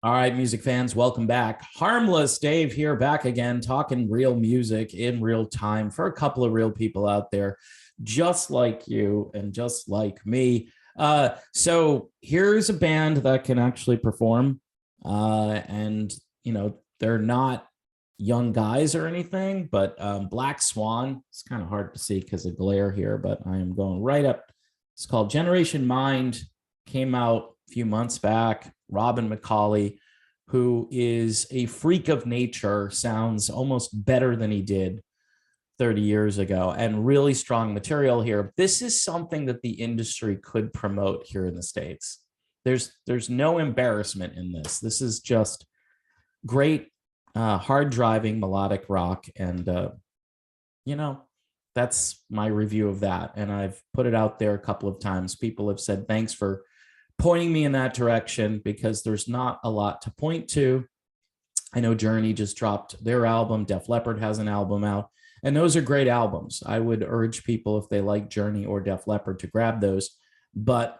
All right, music fans, welcome back. Harmless Dave here, back again, talking real music in real time for a couple of real people out there, just like you and just like me. So here's a band that can actually perform, and they're not young guys or anything, but Black Swan. It's kind of hard to see because of glare here, but I am going right up. It's called Generation Mind. Came out a few months back. Robin McCauley, who is a freak of nature, sounds almost better than he did 30 years ago, and really strong material here. This is something that the industry could promote here in the States. There's no embarrassment in this. This is just great, hard driving melodic rock. And, that's my review of that. And I've put it out there a couple of times. People have said, thanks for pointing me in that direction, because there's not a lot to point to. I know Journey just dropped their album. Def Leppard has an album out, and those are great albums. I would urge people, if they like Journey or Def Leppard, to grab those. But,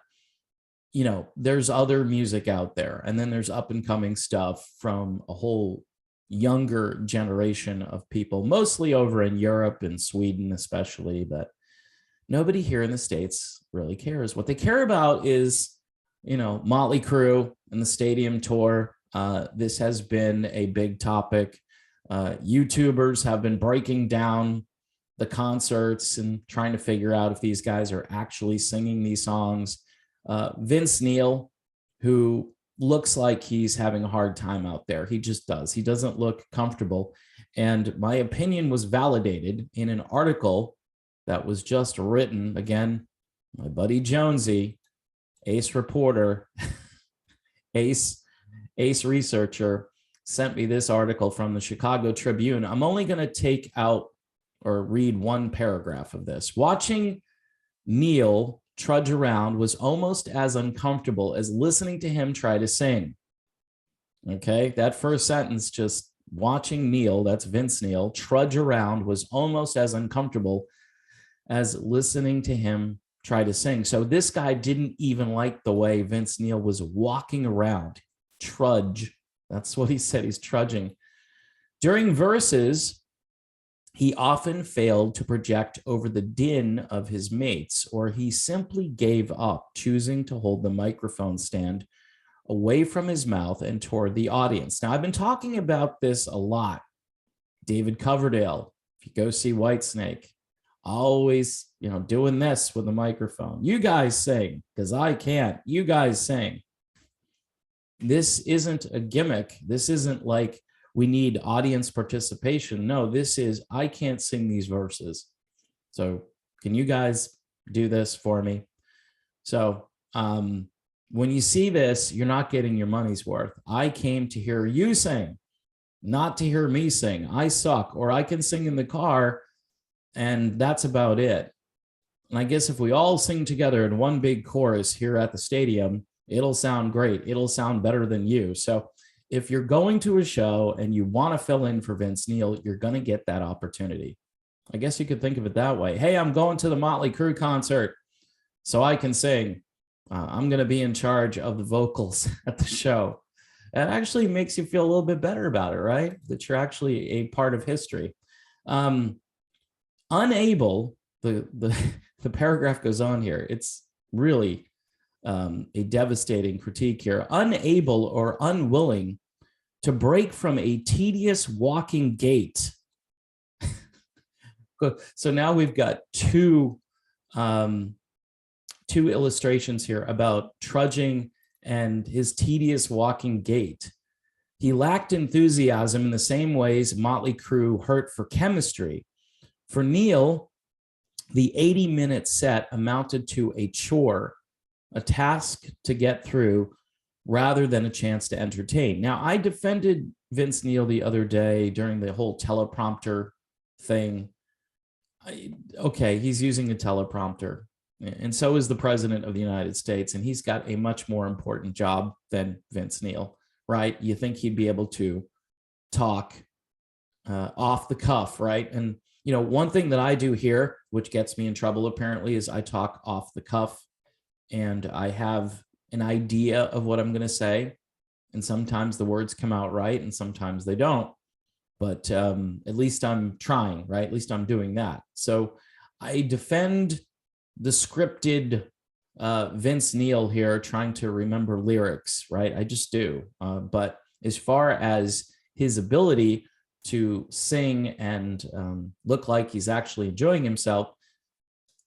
there's other music out there, and then there's up and coming stuff from a whole younger generation of people, mostly over in Europe and Sweden especially, but nobody here in the States really cares. What they care about is Motley Crue and the stadium tour. This has been a big topic. YouTubers have been breaking down the concerts and trying to figure out if these guys are actually singing these songs. Vince Neil, who looks like he's having a hard time out there. He just does. He doesn't look comfortable. And my opinion was validated in an article that was just written. Again, my buddy Jonesy, ace reporter, ace researcher, sent me this article from the Chicago Tribune. I'm only going to take out or read one paragraph of this. Watching Neil trudge around was almost as uncomfortable as listening to him try to sing. Okay, that first sentence, just watching Neil, that's Vince Neil, trudge around was almost as uncomfortable as listening to him try to sing. So this guy didn't even like the way Vince Neil was walking around. Trudge. That's what he said. He's trudging. During verses, he often failed to project over the din of his mates, or he simply gave up, choosing to hold the microphone stand away from his mouth and toward the audience. Now, I've been talking about this a lot. David Coverdale, if you go see Whitesnake, always, doing this with the microphone. You guys sing, because I can't. You guys sing. This isn't a gimmick. This isn't like we need audience participation. No, this is, I can't sing these verses. So can you guys do this for me? So when you see this, you're not getting your money's worth. I came to hear you sing, not to hear me sing. I suck, or I can sing in the car, and that's about it. And I guess if we all sing together in one big chorus here at the stadium, it'll sound great. It'll sound better than you. So if you're going to a show and you want to fill in for Vince Neil, you're going to get that opportunity. I guess you could think of it that way. Hey, I'm going to the Motley Crue concert so I can sing. I'm going to be in charge of the vocals at the show. That actually makes you feel a little bit better about it, right? That you're actually a part of history. Unable, the paragraph goes on here. It's really a devastating critique here. Unable or unwilling to break from a tedious walking gait. So now we've got two illustrations here about trudging and his tedious walking gait. He lacked enthusiasm in the same ways Motley Crue hurt for chemistry. For Neil, the 80-minute set amounted to a chore, a task to get through rather than a chance to entertain. Now, I defended Vince Neil the other day during the whole teleprompter thing. Okay, he's using a teleprompter, and so is the president of the United States, and he's got a much more important job than Vince Neil, right? You think he'd be able to talk off the cuff, right? And one thing that I do here, which gets me in trouble apparently, is I talk off the cuff, and I have an idea of what I'm going to say, And sometimes the words come out right and sometimes they don't. But at least I'm trying, right? At least I'm doing that. So I defend the scripted Vince Neil here trying to remember lyrics, right? I just do. But as far as his ability to sing and look like he's actually enjoying himself,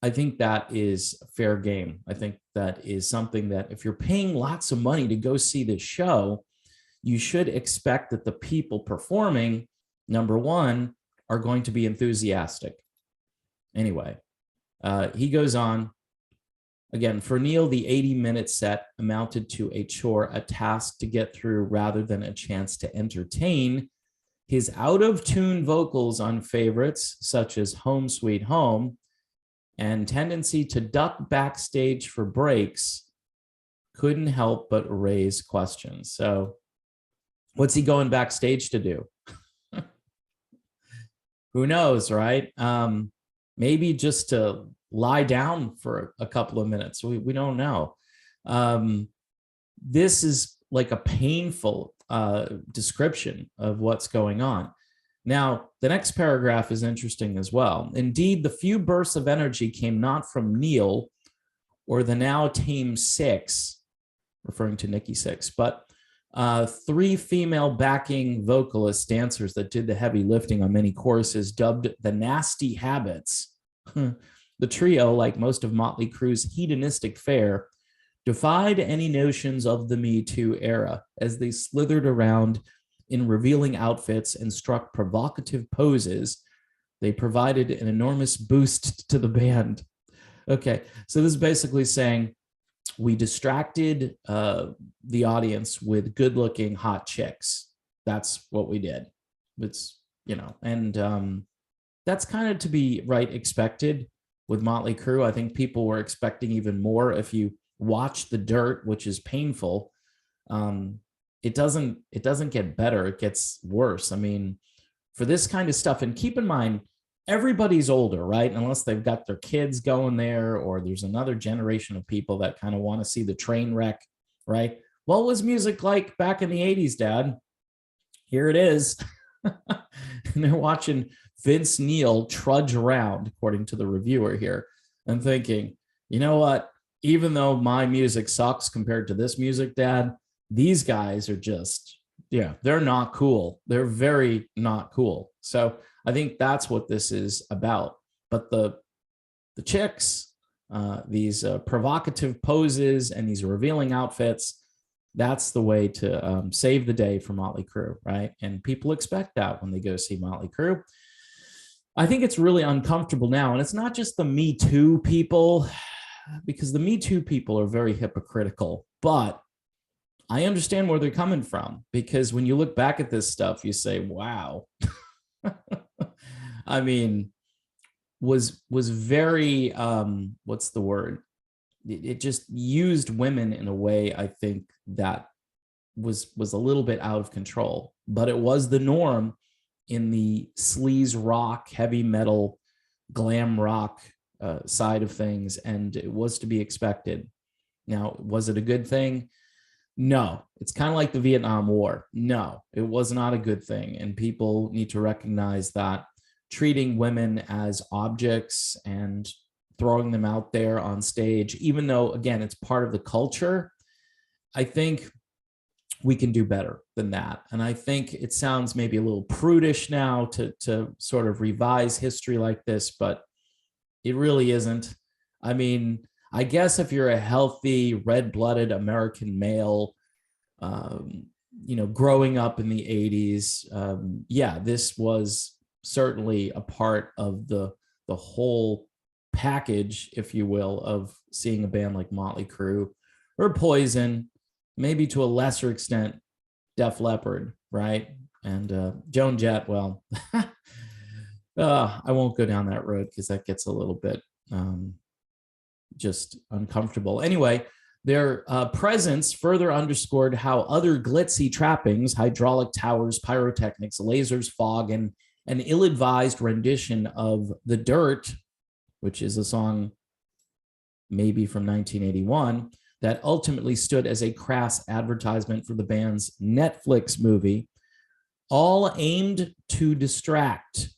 I think that is fair game. I think that is something that if you're paying lots of money to go see this show, you should expect that the people performing, number one, are going to be enthusiastic. Anyway, he goes on. Again, for Neil, the 80-minute set amounted to a chore, a task to get through rather than a chance to entertain. His out-of-tune vocals on favorites such as Home Sweet Home and tendency to duck backstage for breaks couldn't help but raise questions. So what's he going backstage to do? Who knows, right? Maybe just to lie down for a couple of minutes. We don't know. This is like a painful description of what's going on. Now, the next paragraph is interesting as well. Indeed, the few bursts of energy came not from Neil or the now tame Six, referring to Nikki Sixx, but three female backing vocalist dancers that did the heavy lifting on many choruses, dubbed the Nasty Habits. The trio, like most of Motley Crue's hedonistic fare, defied any notions of the Me Too era as they slithered around in revealing outfits and struck provocative poses. They provided an enormous boost to the band. Okay, so this is basically saying we distracted the audience with good-looking hot chicks. That's what we did. It's, you know, and that's kind of to be expected with Motley Crue. I think people were expecting even more. If you watch The Dirt, which is painful, it doesn't get better. It gets worse. I mean, for this kind of stuff, and keep in mind, everybody's older, right? Unless they've got their kids going there, or there's another generation of people that kind of want to see the train wreck, right? What was music like back in the 80s, Dad? Here it is. And they're watching Vince Neil trudge around, according to the reviewer here, and thinking, you know what? Even though my music sucks compared to this music, Dad, these guys are just, yeah, they're not cool. They're very not cool. So I think that's what this is about. But the chicks, these provocative poses and these revealing outfits, that's the way to save the day for Motley Crue, right? And people expect that when they go see Motley Crue. I think it's really uncomfortable now. And it's not just the Me Too people, because the Me Too people are very hypocritical. But I understand where they're coming from, because when you look back at this stuff, you say, wow. I mean, was very, what's the word? It just used women in a way, I think, that was a little bit out of control, but it was the norm in the sleaze rock, heavy metal, glam rock side of things, and it was to be expected. Now, was it a good thing? No. It's kind of like the Vietnam War. No, it was not a good thing, and people need to recognize that treating women as objects and throwing them out there on stage, even though, again, it's part of the culture, I think we can do better than that. And I think it sounds maybe a little prudish now to sort of revise history like this, but it really isn't. I mean, I guess if you're a healthy, red-blooded American male, growing up in the 80s, yeah, this was certainly a part of the whole package, if you will, of seeing a band like Motley Crue or Poison, maybe to a lesser extent, Def Leppard, right? And Joan Jett, well, I won't go down that road because that gets a little bit just uncomfortable. Anyway, their presence further underscored how other glitzy trappings, hydraulic towers, pyrotechnics, lasers, fog, and an ill-advised rendition of The Dirt, which is a song maybe from 1981, that ultimately stood as a crass advertisement for the band's Netflix movie, all aimed to distract.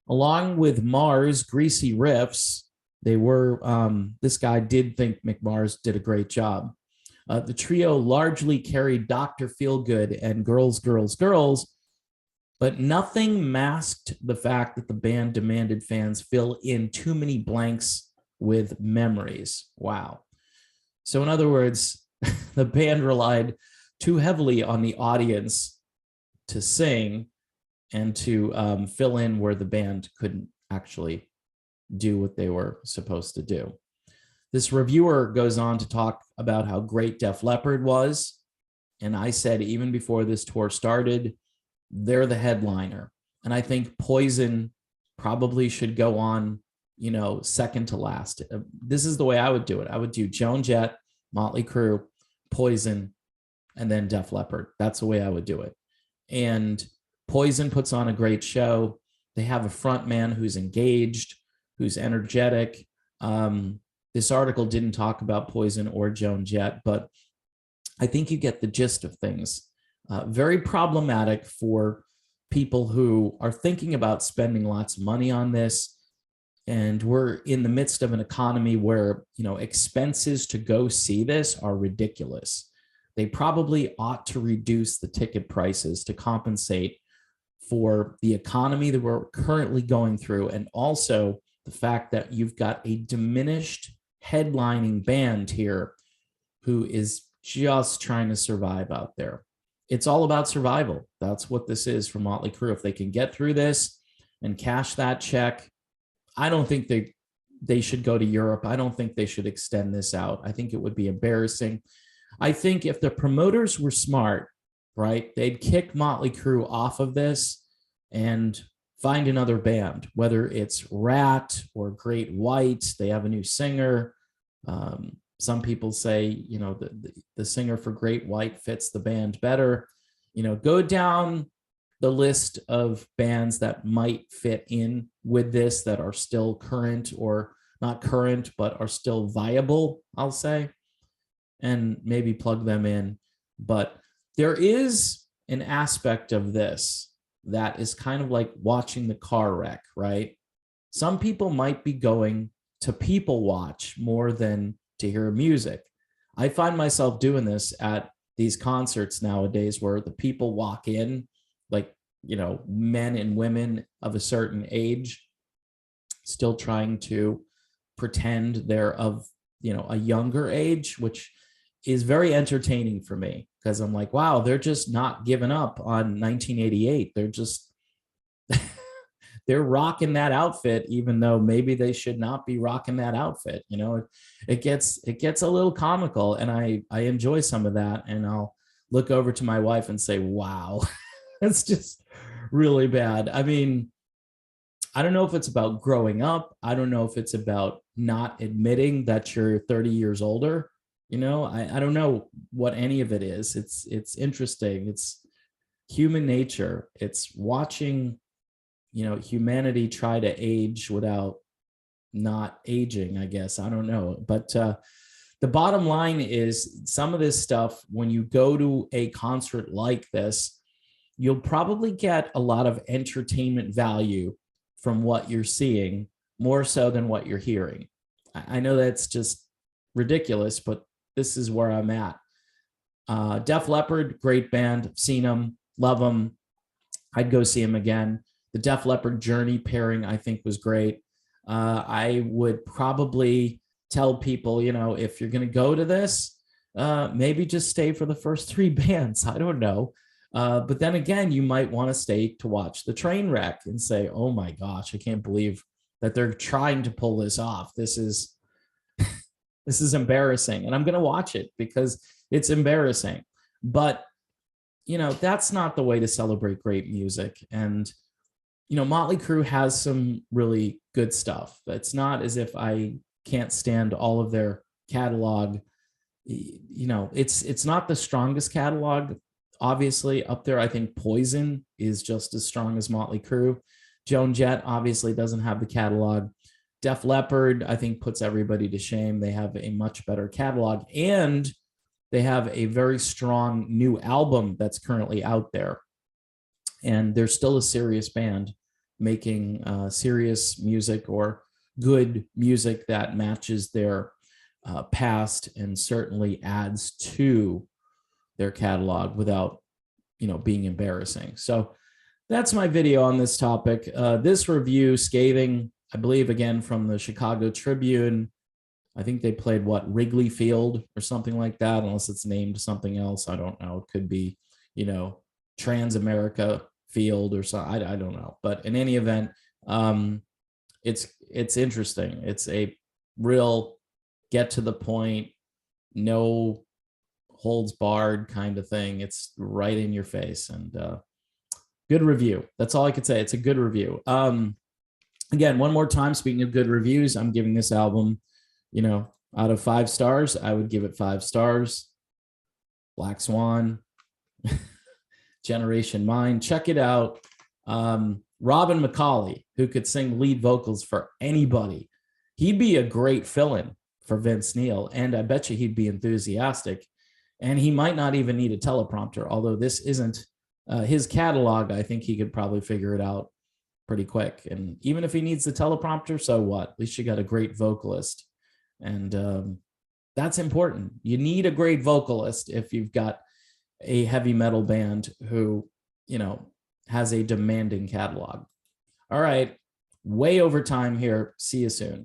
Along with Mars' greasy riffs, this guy did think McMars did a great job. The trio largely carried Dr. Feelgood and Girls, Girls, Girls, but nothing masked the fact that the band demanded fans fill in too many blanks with memories. Wow. So in other words, the band relied too heavily on the audience to sing and to fill in where the band couldn't actually do what they were supposed to do. This reviewer goes on to talk about how great Def Leppard was. And I said, even before this tour started, they're the headliner. And I think Poison probably should go on, second to last. This is the way I would do it. I would do Joan Jett, Motley Crue, Poison, and then Def Leppard. That's the way I would do it. And Poison puts on a great show. They have a front man who's engaged, who's energetic. This article didn't talk about Poison or Joan Jett, but I think you get the gist of things. Very problematic for people who are thinking about spending lots of money on this. And we're in the midst of an economy where, expenses to go see this are ridiculous. They probably ought to reduce the ticket prices to compensate for the economy that we're currently going through, and also the fact that you've got a diminished headlining band here who is just trying to survive out there. It's all about survival. That's what this is for Motley Crue. If they can get through this and cash that check, I don't think they should go to Europe. I don't think they should extend this out. I think it would be embarrassing. I think if the promoters were smart, right, they'd kick Motley Crue off of this and find another band, whether it's Rat or Great White. They have a new singer. Some people say, the singer for Great White fits the band better. Go down the list of bands that might fit in with this, that are still current, or not current, but are still viable, I'll say, and maybe plug them in. But there is an aspect of this that is kind of like watching the car wreck, right? Some people might be going to people watch more than to hear music. I find myself doing this at these concerts nowadays where the people walk in, like, men and women of a certain age, still trying to pretend they're of, a younger age, which is very entertaining for me, because I'm like, wow, they're just not giving up on 1988. They're just they're rocking that outfit, even though maybe they should not be rocking that outfit. It gets a little comical, and I enjoy some of that. And I'll look over to my wife and say, wow, that's just really bad. I mean, I don't know if it's about growing up. I don't know if it's about not admitting that you're 30 years older. I don't know what any of it is. It's interesting. It's human nature. It's watching, humanity try to age without not aging, I guess. I don't know. But the bottom line is, some of this stuff, when you go to a concert like this, you'll probably get a lot of entertainment value from what you're seeing, more so than what you're hearing. I know that's just ridiculous, but this is where I'm at. Def Leppard, great band. Seen them, love them. I'd go see them again. The Def Leppard Journey pairing, I think, was great. I would probably tell people, if you're going to go to this, maybe just stay for the first three bands. I don't know. But then again, you might want to stay to watch the train wreck and say, oh my gosh, I can't believe that they're trying to pull this off. This is embarrassing. And I'm going to watch it because it's embarrassing. But, that's not the way to celebrate great music. And, Motley Crue has some really good stuff. It's not as if I can't stand all of their catalog. It's not the strongest catalog. Obviously, up there, I think Poison is just as strong as Motley Crue. Joan Jett obviously doesn't have the catalog. Def Leppard, I think, puts everybody to shame. They have a much better catalog, and they have a very strong new album that's currently out there. And they're still a serious band making serious music, or good music that matches their past and certainly adds to their catalog without, being embarrassing. So that's my video on this topic. This review, scathing, I believe, again, from the Chicago Tribune. I think they played Wrigley Field or something like that, unless it's named something else. I don't know. It could be, Transamerica Field or something. I don't know. But in any event, it's interesting. It's a real get to the point, no holds barred kind of thing. It's right in your face, and good review. That's all I could say. It's a good review. Again, one more time, speaking of good reviews, I'm giving this album, out of 5 stars, I would give it 5 stars. Black Swan, Generation Mine, check it out. Robin McCauley, who could sing lead vocals for anybody, he'd be a great fill-in for Vince Neil, and I bet you he'd be enthusiastic, and he might not even need a teleprompter, although this isn't his catalog. I think he could probably figure it out pretty quick, and even if he needs the teleprompter, so what? At least you got a great vocalist, and that's important. You need a great vocalist if you've got a heavy metal band who, has a demanding catalog. All right, way over time here. See you soon.